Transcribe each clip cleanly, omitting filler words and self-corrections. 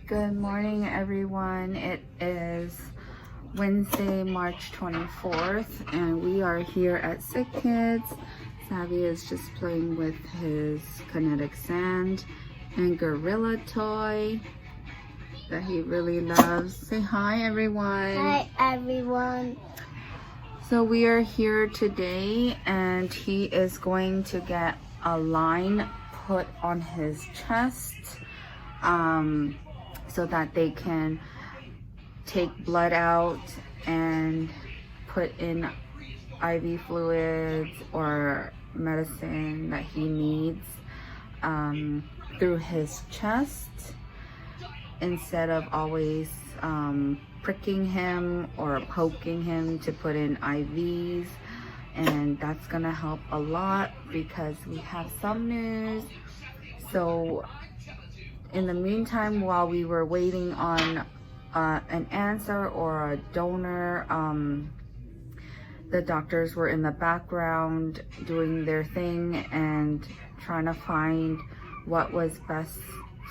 Good morning, everyone. It is Wednesday, March 24th, and we are here at Sick Kids. Xavier is just playing with his kinetic sand and gorilla toy that he really loves. Say hi, everyone. Hi, everyone. So we are here today, and he is going to get a line put on his chest so that they can take blood out and put in IV fluids or medicine that he needs through his chest, instead of always pricking him or poking him to put in IVs. And that's gonna help a lot because we have some news. So in the meantime, while we were waiting on an answer or a donor, the doctors were in the background doing their thing and trying to find what was best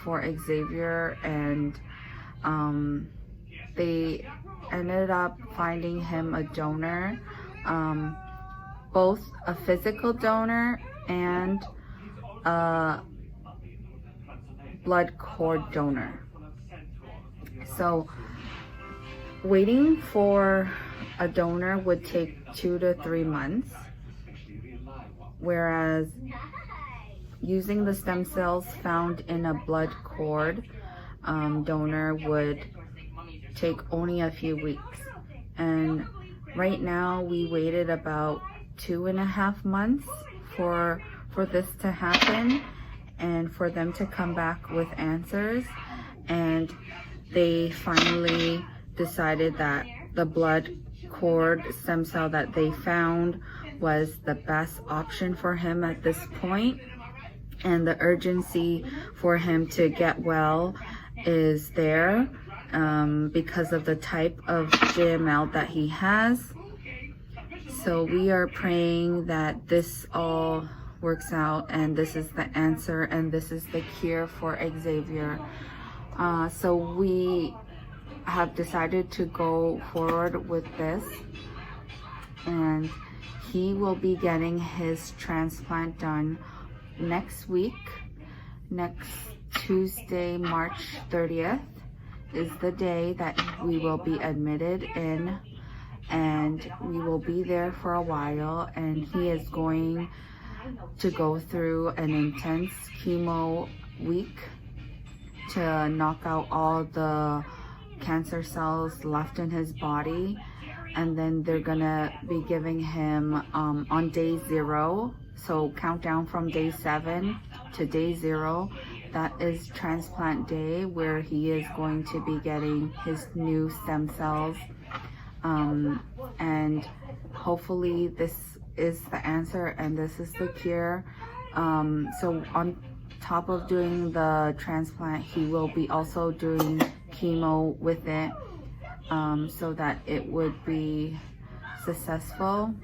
for Xavier, and they ended up finding him a donor, both a physical donor and a blood cord donor. So waiting for a donor would take 2 to 3 months, whereas using the stem cells found in a blood cord donor would take only a few weeks. And right now we waited about 2.5 months for this to happen and for them to come back with answers. And they finally decided that the blood cord stem cell that they found was the best option for him at this point. And the urgency for him to get well is there because of the type of JMML that he has. So we are praying that this all works out, and this is the answer, and this is the cure for Xavier. So we have decided to go forward with this, and he will be getting his transplant done next week. Next Tuesday, March 30th is the day that we will be admitted in, and we will be there for a while, and he is going to go through an intense chemo week to knock out all the cancer cells left in his body. And then they're gonna be giving him on day 0, so countdown from day 7 to day 0, that is transplant day, where he is going to be getting his new stem cells, and hopefully this is the answer and this is the cure. So on top of doing the transplant, he will be also doing chemo with it, so that it would be successful.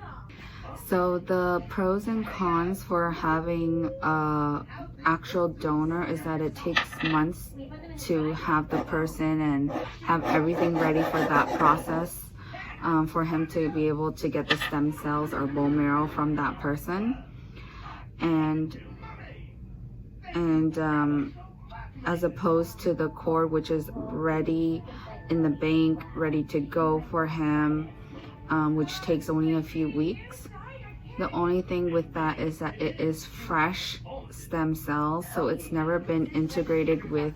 So the pros and cons for having an actual donor is that it takes months to have the person and have everything ready for that process, for him to be able to get the stem cells or bone marrow from that person. And as opposed to the cord, which is ready in the bank, ready to go for him, which takes only a few weeks. The only thing with that is that it is fresh stem cells, so it's never been integrated with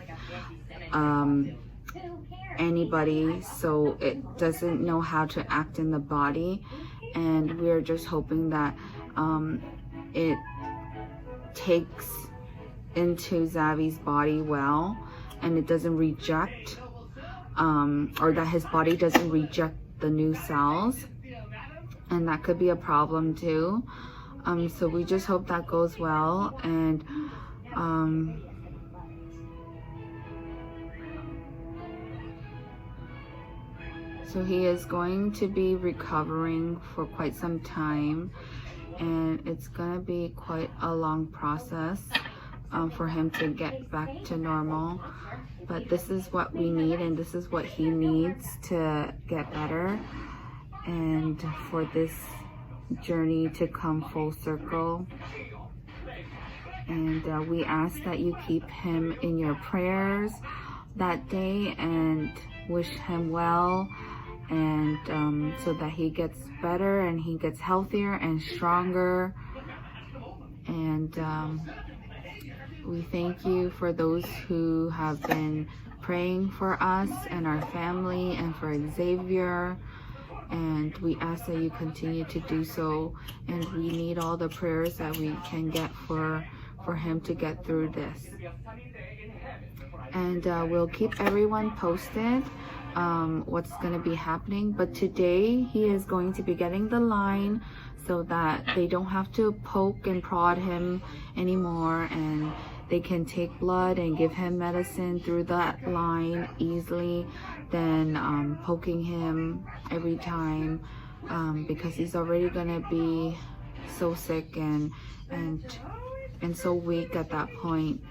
anybody, so it doesn't know how to act in the body. And we're just hoping that it takes into Xavier's body well, and it doesn't reject, or that his body doesn't reject the new cells, and that could be a problem too. So we just hope that goes well. And so he is going to be recovering for quite some time, and it's gonna be quite a long process. for him to get back to normal. But this is what we need, and this is what he needs to get better, and for this journey to come full circle. And we ask that you keep him in your prayers that day and wish him well, and so that he gets better and he gets healthier and stronger. And we thank you for those who have been praying for us and our family and for Xavier. And we ask that you continue to do so. And we need all the prayers that we can get for him to get through this. And we'll keep everyone posted what's going to be happening. But today he is going to be getting the line so that they don't have to poke and prod him anymore, and they can take blood and give him medicine through that line easily than poking him every time, because he's already gonna be so sick and so weak at that point.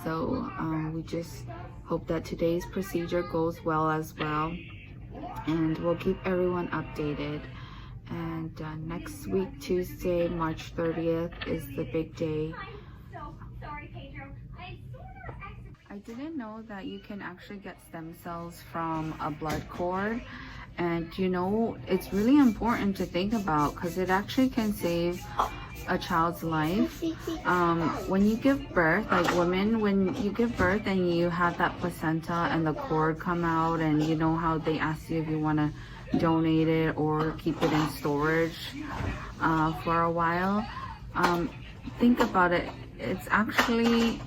So we just hope that today's procedure goes well as well, and we'll keep everyone updated. And next week, Tuesday, March 30th, is the big day. I didn't know that you can actually get stem cells from a blood cord. And you know, it's really important to think about, because it actually can save a child's life. When you give birth, like women, when you give birth and you have that placenta and the cord come out, and you know how they ask you if you want to donate it or keep it in storage for a while, think about it. It's actually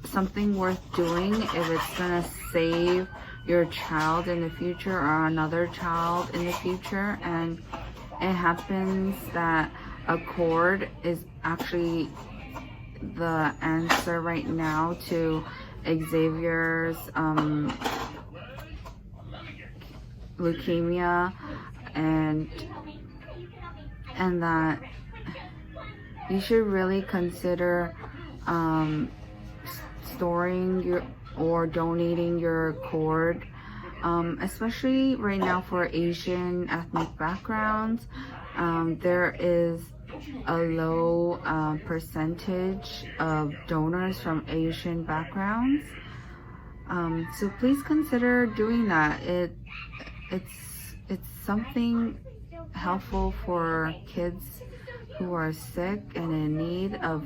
something worth doing if it's gonna save your child in the future or another child in the future. And it happens that a cord is actually the answer right now to Xavier's leukemia, and that you should really consider storing your or donating your cord, especially right now for Asian ethnic backgrounds. There is a low percentage of donors from Asian backgrounds, so please consider doing that. It's something helpful for kids who are sick and in need of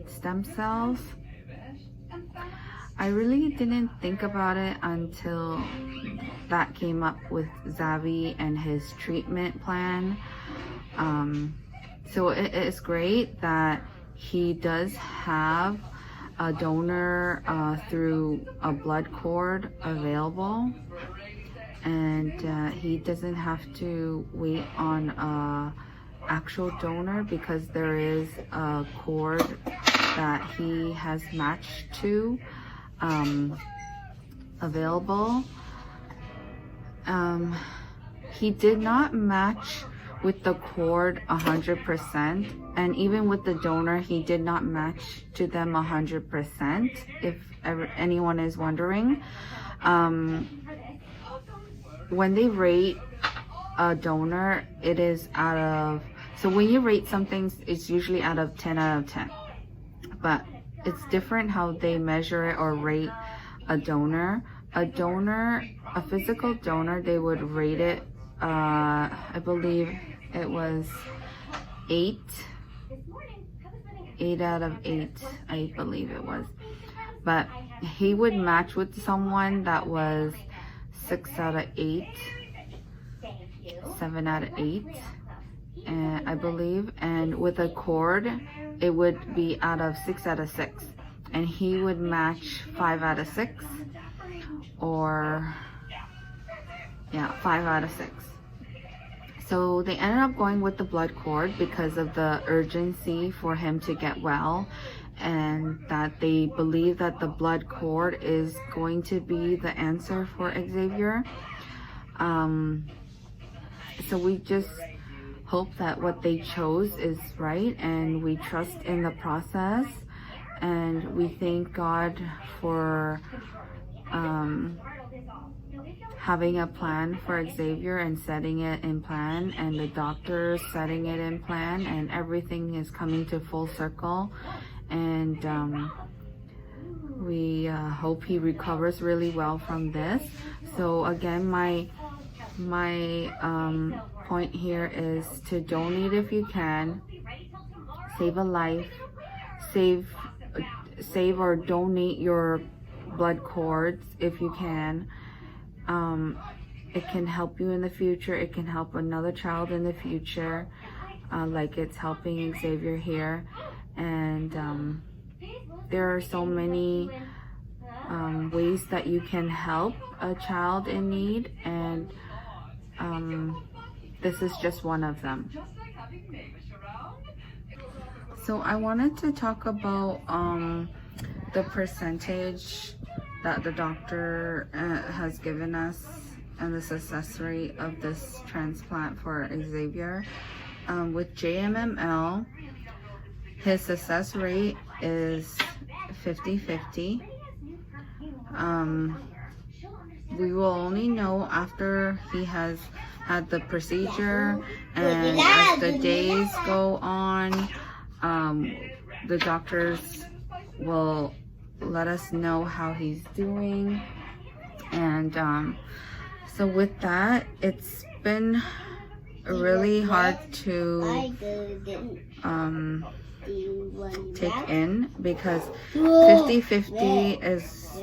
stem cells. I really didn't think about it until that came up with Xavi and his treatment plan. So it is great that he does have a donor through a blood cord available, and he doesn't have to wait on a actual donor, because there is a cord that he has matched to available. He did not match with the cord 100%, and even with the donor he did not match to them 100%, if anyone is wondering. When they rate a donor, it is out of, so when you rate something, it's usually out of 10 out of 10, but it's different how they measure it or rate a donor. A physical donor, they would rate it, I believe it was 8 out of 8, I believe it was. But he would match with someone that was 6 out of 8, 7 out of 8, and I believe. And with a cord, it would be out of 6 out of 6, and he would match 5 out of 6, or 5 out of 6. So they ended up going with the blood cord because of the urgency for him to get well, and that they believe that the blood cord is going to be the answer for Xavier. So we just hope that what they chose is right, and we trust in the process. And we thank God for having a plan for Xavier and setting it in plan, and the doctors setting it in plan, and everything is coming to full circle. And we hope he recovers really well from this. So again, my point here is to donate if you can. Save a life. Save or donate your blood cords if you can. It can help you in the future. It can help another child in the future, like it's helping Xavier here. And there are so many ways that you can help a child in need, and this is just one of them. So I wanted to talk about the percentage that the doctor has given us and the success rate of this transplant for Xavier. With JMML, his success rate is 50-50. We will only know after he has had the procedure, and as the days go on, the doctors will let us know how he's doing. And so with that, it's been really hard to take in, because 50-50 is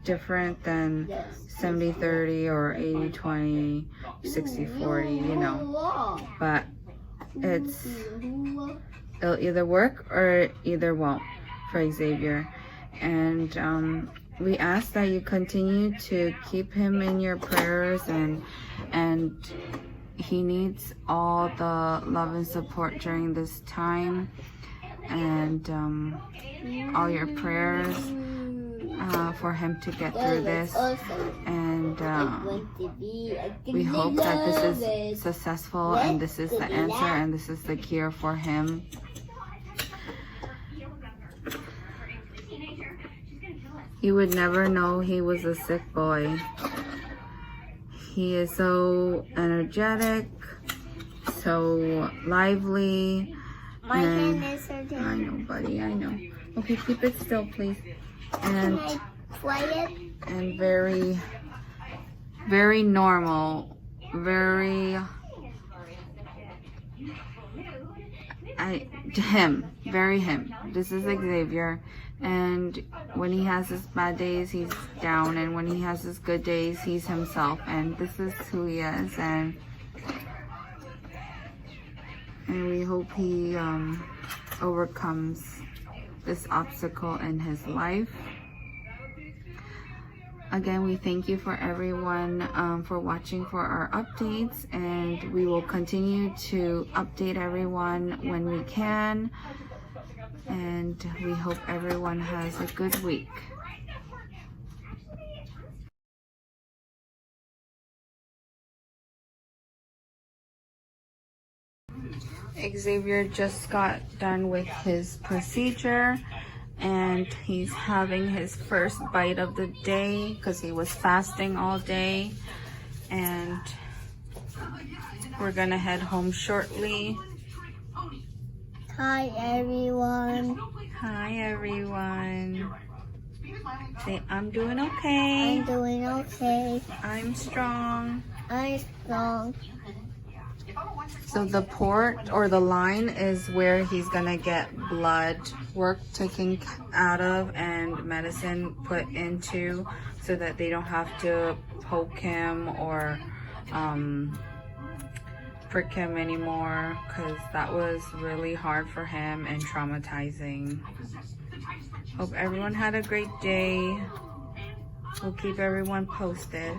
different than 70-30 or 80-20, 60-40, you know. But it'll either work or either won't for Xavier. And we ask that you continue to keep him in your prayers, and he needs all the love and support during this time, and all your prayers for him to get through this. And we hope that this is successful, and this is the answer, and this is the cure for him. You would never know he was a sick boy. He is so energetic, so lively. My hand is hurting. I know, buddy, I know. Okay, keep it still, please. And very, very normal. Very him. This is Xavier. And when he has his bad days, he's down, and when he has his good days, he's himself. And this is who he is, and we hope he overcomes this obstacle in his life. Again, we thank you for everyone for watching for our updates, and we will continue to update everyone when we can. And we hope everyone has a good week. Xavier just got done with his procedure, and he's having his first bite of the day because he was fasting all day. And we're gonna head home shortly. Hi everyone. Hi everyone. Say, I'm doing okay. I'm doing okay. I'm strong. I'm strong. So the port or the line is where he's gonna get blood work taken out of and medicine put into, so that they don't have to poke him or prick him anymore, because that was really hard for him and traumatizing. Hope everyone had a great day. We'll keep everyone posted.